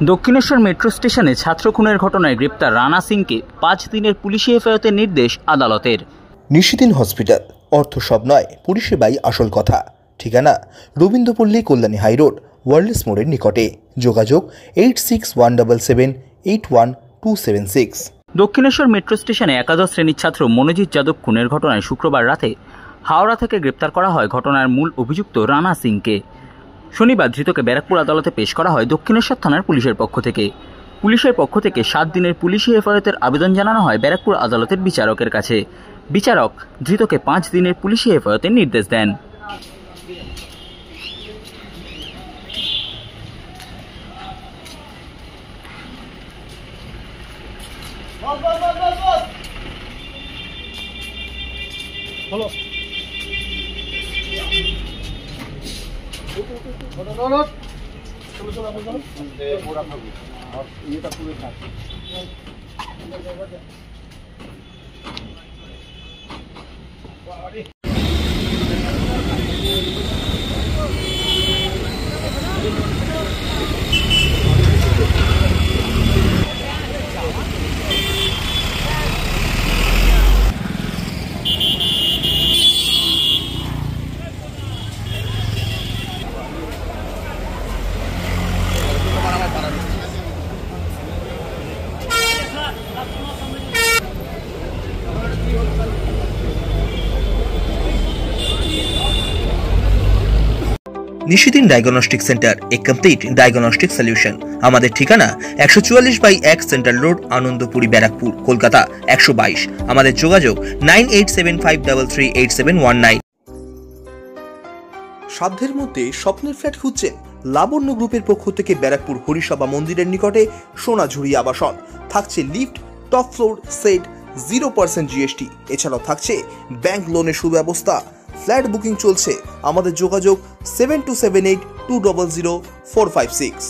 Dakshineswar metro স্টেশনে ছাত্র খুনের ঘটনায় গ্রেপ্তার রানা সিংকে 5 দিনের পুলিশি হেফাজতের নির্দেশ আদালতের। নিশিদিন হসপিটাল, অর্থ সব নয়, পরিষেবাই আসল কথা। ঠিকানা রবীন্দ্রপল্লী, কল্যাণী হাইরোড, ওয়ার্ল্ডস মোড়ের নিকটে। যোগাযোগ 8617781276। দক্ষিণেশ্বর মেট্রো স্টেশনে একাদশ শ্রেণীর ছাত্র মনোজিৎ যাদব খুনের ঘটনায় শুক্রবার রাতে হাওড়া থেকে গ্রেপ্তার করা হয় ঘটনার মূল অভিযুক্ত রানা সিংকে। শনিবার ধৃতকে ব্যারাকপুর আদালতে পেশ করা হয় দক্ষিণেশ্বর থানার পুলিশের পক্ষ থেকে। পুলিশের পক্ষ থেকে 7 দিনের পুলিশি হেফাজতের আবেদন জানানো হয় ব্যারাকপুর আদালতের বিচারকের কাছে। বিচারক ধৃতকে 5 দিনের পুলিশি হেফাজতের নির্দেশ দেন। নিশিদিন ডায়াগনস্টিক সেন্টার, এ কমপ্লিট ডায়াগনস্টিক সলিউশন। আমাদের ঠিকানা 144/1 সেন্ট্রাল রোড, আনন্দপুরি, ব্যারাকপুর, কলকাতা 122। আমাদের যোগাযোগ 9875338719। সাধ্যের মধ্যে স্বপ্নের ফ্ল্যাট খুঁজছেন? লাবণ্য গ্রুপের পক্ষ থেকে ব্যারাকপুর হরিসভা মন্দিরের নিকটে সোনাঝুরি আবাসন। থাকছে lift, top floor, set, 0% GST। এছাড়াও থাকছে ব্যাংক লোনের সুব্যবস্থা। ফ্ল্যাট বুকিং চলছে। আমাদের যোগাযোগ 7278200456।